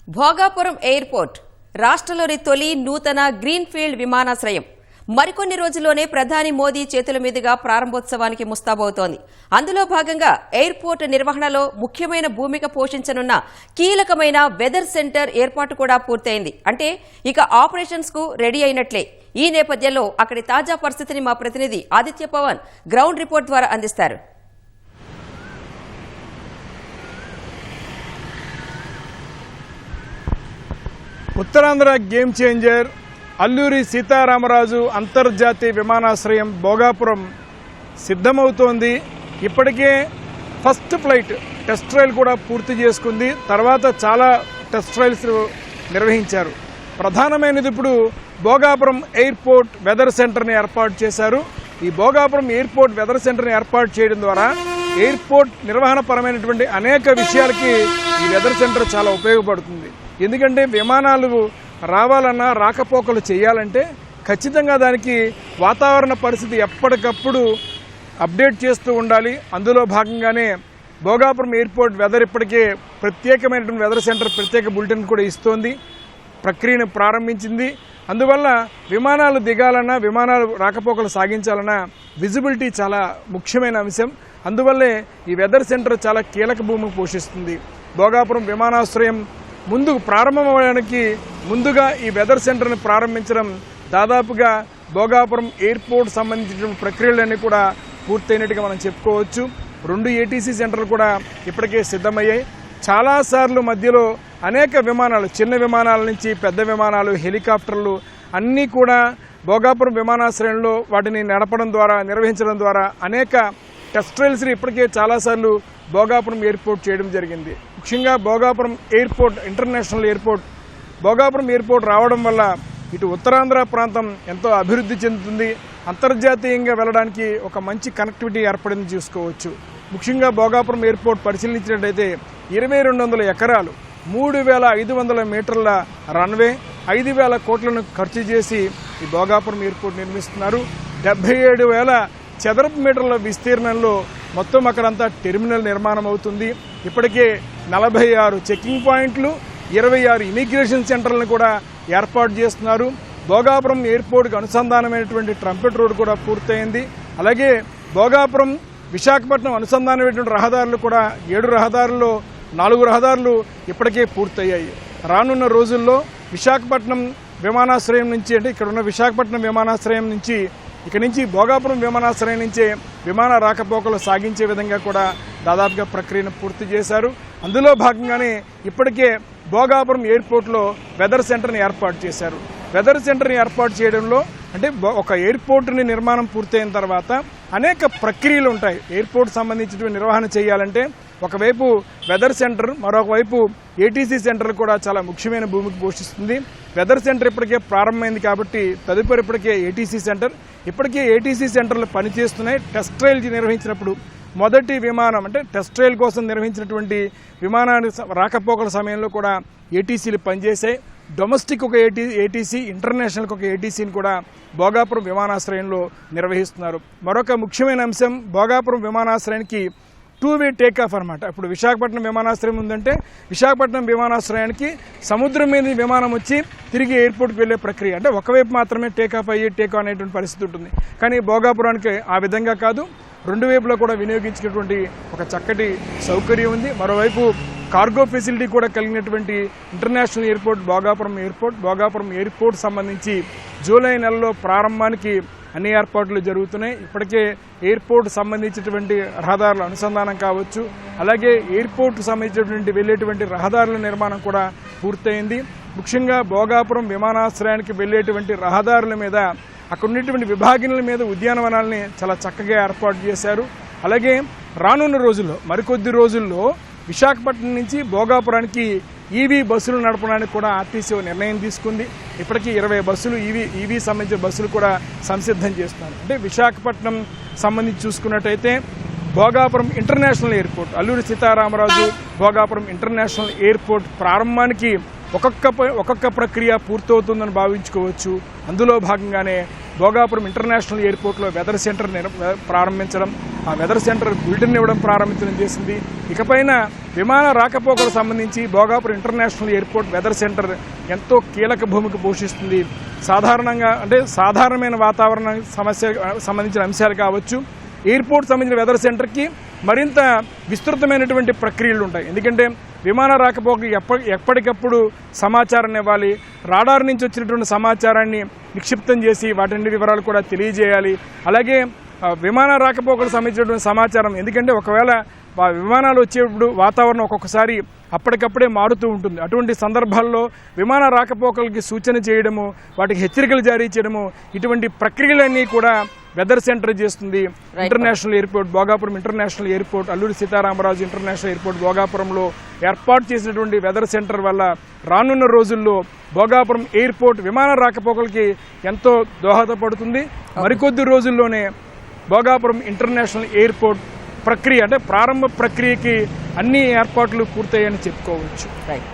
Bhogapuram airport రాష్ట్రంలోని తొలి నూతన గ్రీన్ఫీల్డ్ విమానాశ్రయం మరికొన్ని రోజుల్లోనే ప్రధాని మోదీ చేతుల మీదుగా ప్రారంభోత్సవానికి ముస్తాబవుతోంది. అందులో భాగంగా ఎయిర్పోర్ట్ నిర్వహణలో ముఖ్యమైన భూమిక పోషించనున్న కీలకమైన వెదర్ సెంటర్ ఏర్పాటు కూడా పూర్తయింది. అంటే ఇక ఆపరేషన్స్ కు రెడీ అయినట్లే. ఈ నేపథ్యంలో అక్కడి తాజా పరిస్థితిని మా ప్రతినిధి ఆదిత్య పవన్ గ్రౌండ్ రిపోర్ట్ ద్వారా అందిస్తారు. ఉత్తరాంధ్ర గేమ్ చేంజర్ అల్లూరి సీతారామరాజు అంతర్జాతీయ విమానాశ్రయం భోగాపురం సిద్ధమవుతోంది. ఇప్పటికే ఫస్ట్ ఫ్లైట్ టెస్ట్ ట్రయల్ కూడా పూర్తి చేసుకుంది. తర్వాత చాలా టెస్ట్ ట్రయల్స్ నిర్వహించారు. ప్రధానమైనది ఇప్పుడు భోగాపురం ఎయిర్పోర్ట్ వెదర్ సెంటర్ని ఏర్పాటు చేశారు. ఈ భోగాపురం ఎయిర్పోర్ట్ వెదర్ సెంటర్ని ఏర్పాటు చేయడం ద్వారా ఎయిర్పోర్ట్ నిర్వహణ పరమైనటువంటి అనేక విషయాలకి ఈ వెదర్ సెంటర్ చాలా ఉపయోగపడుతుంది. ఎందుకంటే విమానాలు రావాలన్నా రాకపోకలు చేయాలంటే ఖచ్చితంగా దానికి వాతావరణ పరిస్థితి ఎప్పటికప్పుడు అప్డేట్ చేస్తూ ఉండాలి. అందులో భాగంగానే భోగాపురం ఎయిర్పోర్ట్ వెదర్ ఇప్పటికే ప్రత్యేకమైనటువంటి వెదర్ సెంటర్ ప్రత్యేక బులెటిన్ కూడా ఇస్తోంది, ప్రక్రియను ప్రారంభించింది. అందువల్ల విమానాలు దిగాలన్నా విమానాలు రాకపోకలు సాగించాలన్నా విజిబిలిటీ చాలా ముఖ్యమైన అంశం. అందువల్లే ఈ వెదర్ సెంటర్ చాలా కీలక భూమికి పోషిస్తుంది. భోగాపురం విమానాశ్రయం ముందుకు ప్రారంభమవడానికి ముందుగా ఈ వెదర్ సెంటర్ని ప్రారంభించడం దాదాపుగా భోగాపురం ఎయిర్పోర్ట్ సంబంధించిన ప్రక్రియలన్నీ కూడా పూర్తయినట్టుగా మనం చెప్పుకోవచ్చు. 2 ఏటీసీ సెంటర్లు కూడా ఇప్పటికే సిద్ధమయ్యాయి. చాలాసార్లు మధ్యలో అనేక విమానాలు, చిన్న విమానాల నుంచి పెద్ద విమానాలు, హెలికాప్టర్లు అన్నీ కూడా భోగాపురం విమానాశ్రయంలో వాటిని నడపడం ద్వారా, నిర్వహించడం ద్వారా అనేక టెస్ట్ ట్రయల్స్ని ఇప్పటికే చాలాసార్లు భోగాపురం ఎయిర్పోర్ట్ చేయడం జరిగింది. ముఖ్యంగా Bhogapuram airport international airport Bhogapuram airport రావడం వల్ల ఇటు ఉత్తరాంధ్ర ప్రాంతం ఎంతో అభివృద్ధి చెందుతుంది. అంతర్జాతీయంగా వెళ్ళడానికి ఒక మంచి కనెక్టివిటీ ఏర్పడింది చూసుకోవచ్చు. ముఖ్యంగా భోగాపురం ఎయిర్పోర్ట్ పరిశీలించినట్టయితే 2200 ఎకరాలు, 3500 మీటర్ల రన్వే, 5000 కోట్లను ఖర్చు చేసి ఈ భోగాపురం ఎయిర్పోర్ట్ నిర్మిస్తున్నారు. 77,000 చదరపు మీటర్ల విస్తీర్ణంలో మొత్తం అక్కడంతా టెర్మినల్ నిర్మాణం అవుతుంది. ఇప్పటికే 46 చెకింగ్ పాయింట్లు, 26 ఇమిగ్రేషన్ సెంటర్లను కూడా ఏర్పాటు చేస్తున్నారు. భోగాపురం ఎయిర్పోర్ట్కి అనుసంధానమైనటువంటి ట్రంపెట్ రోడ్ కూడా పూర్తయింది. అలాగే భోగాపురం విశాఖపట్నం అనుసంధానమైనటువంటి రహదారులు కూడా 7 రహదారుల్లో 4 రహదారులు ఇప్పటికే పూర్తయ్యాయి. రానున్న రోజుల్లో విశాఖపట్నం విమానాశ్రయం నుంచి, అంటే ఇక్కడ ఉన్న విశాఖపట్నం విమానాశ్రయం నుంచి ఇక నుంచి భోగాపురం విమానాశ్రయం నుంచే విమాన రాకపోకలు సాగించే విధంగా కూడా దాదాపుగా ప్రక్రియను పూర్తి చేశారు. అందులో భాగంగానే ఇప్పటికే భోగాపురం ఎయిర్పోర్ట్లో వెదర్ సెంటర్ని ఏర్పాటు చేశారు. వెదర్ సెంటర్ని ఏర్పాటు చేయడంలో అంటే ఒక ఎయిర్పోర్ట్ని నిర్మాణం పూర్తయిన తర్వాత అనేక ప్రక్రియలు ఉంటాయి. ఎయిర్పోర్ట్ సంబంధించిన నిర్వహణ చేయాలంటే ఒకవైపు వెదర్ సెంటర్, మరొక వైపు ఏటీసీ సెంటర్ కూడా చాలా ముఖ్యమైన భూమికి పోషిస్తుంది. వెదర్ సెంటర్ ఇప్పటికే ప్రారంభమైంది కాబట్టి తదుపరి ఇప్పటికే ఏటీసీ సెంటర్, ఇప్పటికే ఏటీసీ సెంటర్లు పనిచేస్తున్నాయి. టెస్ట్ ట్రయల్ నిర్వహించినప్పుడు మొదటి విమానం అంటే టెస్ట్ ట్రయల్ కోసం నిర్వహించినటువంటి విమానాన్ని రాకపోకల సమయంలో కూడా ఏటీసీలు పనిచేశాయి. డొమెస్టిక్ ఒక ఏటీసీ, ఇంటర్నేషనల్కి ఒక ఏటీసీని కూడా భోగాపురం విమానాశ్రయంలో నిర్వహిస్తున్నారు. మరొక ముఖ్యమైన అంశం, భోగాపురం విమానాశ్రయానికి 2-వే టేకాఫ్ అనమాట. ఇప్పుడు విశాఖపట్నం విమానాశ్రయం ఉందంటే విశాఖపట్నం విమానాశ్రయానికి సముద్రం మీద విమానం వచ్చి తిరిగి ఎయిర్పోర్ట్కి వెళ్లే ప్రక్రియ, అంటే ఒకవైపు మాత్రమే టేకాఫ్ అయ్యి టేక్ అనేటువంటి పరిస్థితి ఉంటుంది. కానీ భోగాపురానికి ఆ విధంగా కాదు, 2 వైపులా కూడా వినియోగించినటువంటి ఒక చక్కటి సౌకర్యం ఉంది. మరోవైపు కార్గో ఫెసిలిటీ కూడా కలిగినటువంటి ఇంటర్నేషనల్ ఎయిర్పోర్ట్ భోగాపురం ఎయిర్పోర్ట్ సంబంధించి జూలై నెలలో ప్రారంభానికి అన్ని ఏర్పాట్లు జరుగుతున్నాయి. ఇప్పటికే ఎయిర్పోర్ట్ సంబంధించినటువంటి రహదారుల అనుసంధానం కావచ్చు, అలాగే ఎయిర్పోర్ట్ సంబంధించినటువంటి వెళ్లేటువంటి రహదారుల నిర్మాణం కూడా పూర్తయింది. ముఖ్యంగా భోగాపురం విమానాశ్రయానికి వెళ్లేటువంటి రహదారుల మీద అక్కడ ఉన్నటువంటి విభాగీనుల మీద ఉద్యానవనాలని చాలా చక్కగా ఏర్పాటు చేశారు. అలాగే రానున్న రోజుల్లో, మరికొద్ది రోజుల్లో విశాఖపట్నం నుంచి భోగాపురానికి ఈవీ బస్సులు నడపడానికి కూడా ఆర్టీసీ నిర్ణయం తీసుకుంది. ఇప్పటికీ 20 బస్సులు ఈవీ సంబంధించిన బస్సులు కూడా సంసిద్ధం చేస్తున్నారు. అంటే విశాఖపట్నం సంబంధించి చూసుకున్నట్టయితే Bhogapuram international airport, Alluri Sitaramaraju Bhogapuram international airport ప్రారంభానికి ఒక్కొక్క ప్రక్రియ పూర్తవుతుందని భావించుకోవచ్చు. అందులో భాగంగానే భోగాపురం ఇంటర్నేషనల్ ఎయిర్పోర్ట్లో వెదర్ సెంటర్ ప్రారంభించడం, ఆ వెదర్ సెంటర్ బిల్డింగ్ ఇవ్వడం ప్రారంభించడం చేసింది. ఇకపైన విమాన రాకపోకలకు సంబంధించి Bhogapuram international airport weather centre ఎంతో కీలక భూమిక పోషిస్తుంది. సాధారణంగా అంటే సాధారణమైన వాతావరణ సంబంధించిన అంశాలు కావచ్చు, ఎయిర్పోర్ట్ సంబంధించిన వెదర్ సెంటర్కి మరింత విస్తృతమైనటువంటి ప్రక్రియలు ఉంటాయి. ఎందుకంటే విమాన రాకపోకలు ఎప్పటికప్పుడు సమాచారాన్ని ఇవ్వాలి, రాడార్ నుంచి వచ్చినటువంటి సమాచారాన్ని నిక్షిప్తం చేసి వాటి వివరాలు కూడా తెలియజేయాలి. అలాగే విమాన రాకపోకలకు సంబంధించినటువంటి సమాచారం, ఎందుకంటే ఒకవేళ విమానాలు వచ్చేప్పుడు వాతావరణం ఒక్కొక్కసారి అప్పటికప్పుడే మారుతూ ఉంటుంది. అటువంటి సందర్భాల్లో విమాన రాకపోకలకి సూచన చేయడము, వాటికి హెచ్చరికలు జారీ చేయడము, ఇటువంటి ప్రక్రియలన్నీ కూడా వెదర్ సెంటర్ చేస్తుంది. International airport Bhogapuram international airport, Alluri Sitaramaraju international airport భోగాపురంలో ఏర్పాటు చేసినటువంటి వెదర్ సెంటర్ వల్ల రానున్న రోజుల్లో భోగాపురం ఎయిర్పోర్ట్ విమాన రాకపోకలకి ఎంతో దోహదపడుతుంది. మరికొద్ది రోజుల్లోనే భోగాపురం ఇంటర్నేషనల్ ఎయిర్పోర్ట్ ప్రక్రియ అంటే ప్రారంభ ప్రక్రియకి అన్ని ఏర్పాట్లు పూర్తయ్యాయని చెప్పుకోవచ్చు. రైట్.